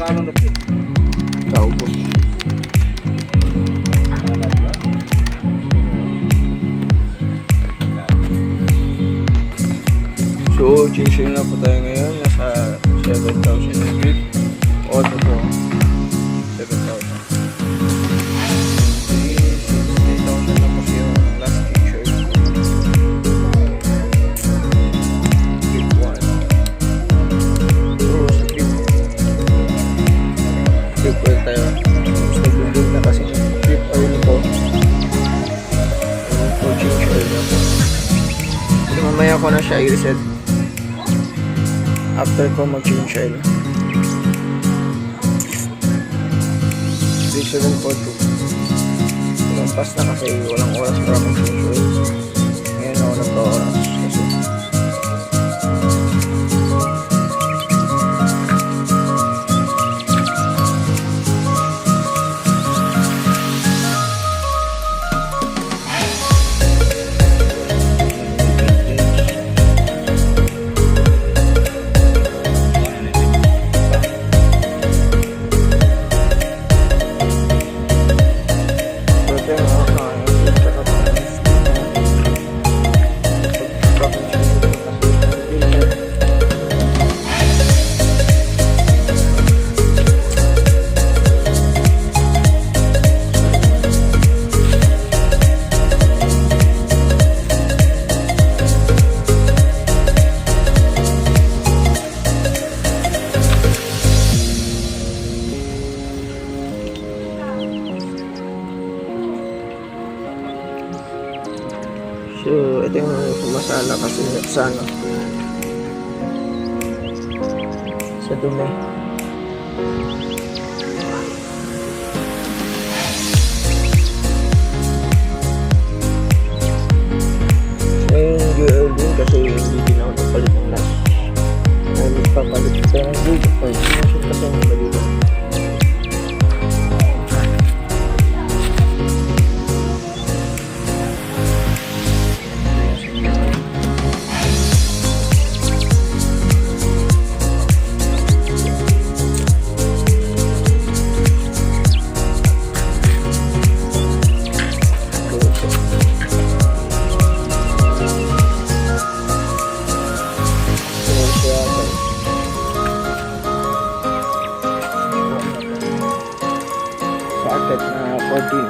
Kaubos. So, change oil na po tayo ngayon. Nasa 7,000 na grip. O, ito po. 7,000. 3,000 na po siya. Last change oil. Grip 1. So, sa grip oil tayo. Mas nag-build na kasi grip oil po. So, change oil na po. So, mamaya ko na siya i-reset. After ko mag-change oil. 3742. Lampas na kasi walang oras para mag-change oil. Ngayon ako nagka-oras kasi so, ito yung sumasala kasi sa ano, sa dumi. Yung UL din kasi hindi din ako napalit ng last. Ay, magpapalit tayo ng good. Ay, sinasyon kasi yung maliwan. Socket na 14.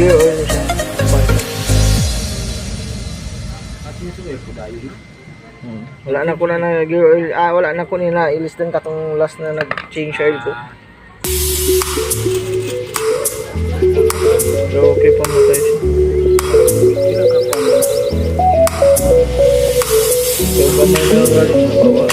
Gear oil na siya. Wala na ko na gear oil. Wala na ko nila ilistan katong last na nag-change oil ko. So, okay pa mo tayo siya. So, kamay na galing sa bawah.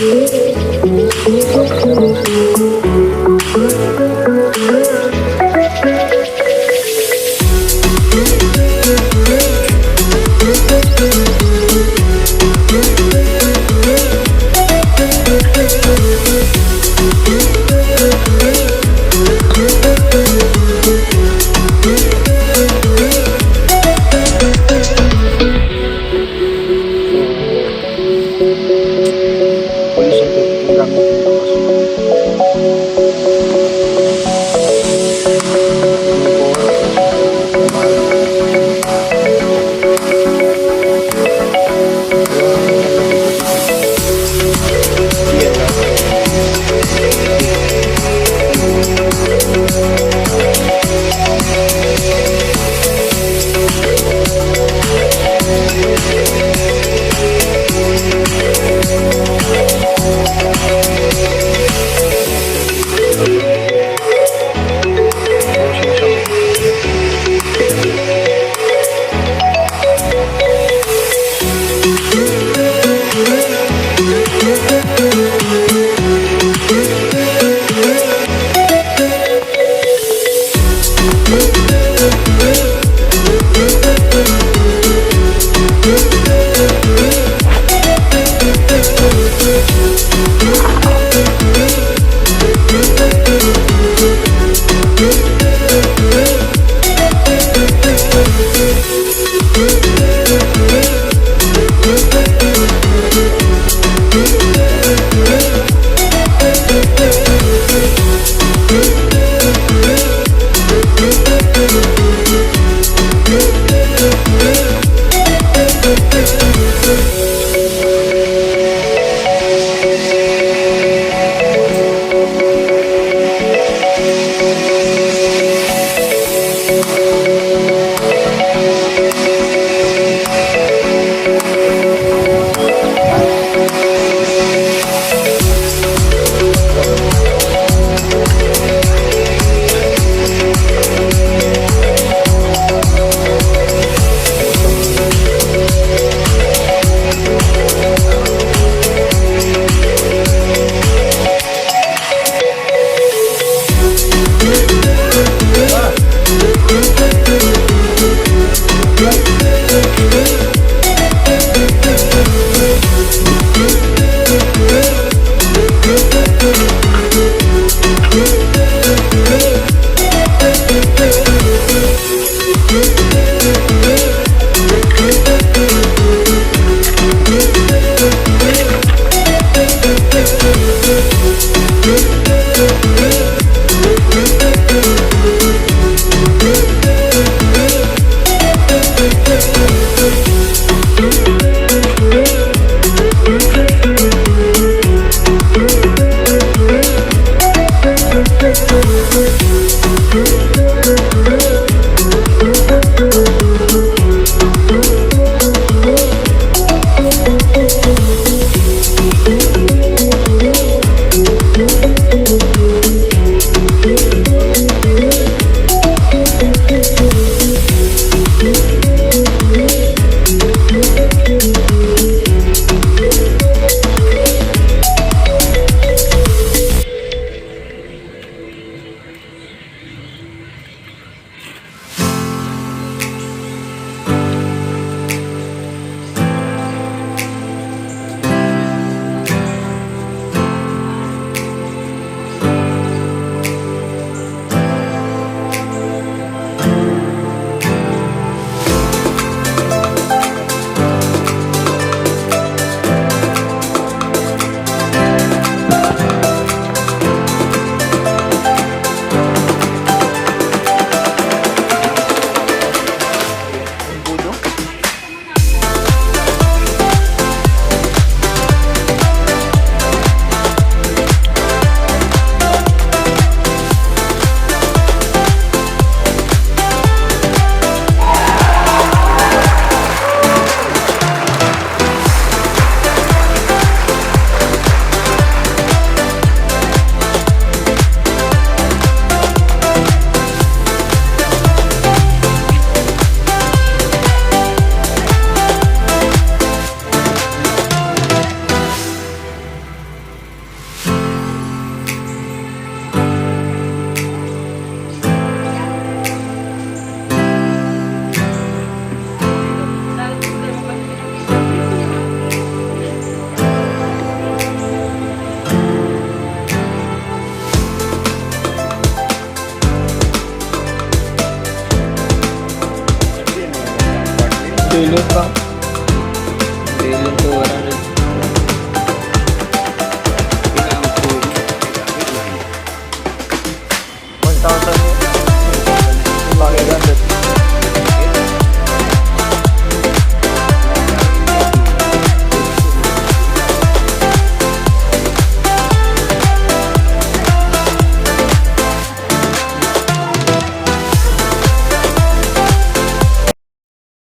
pintura.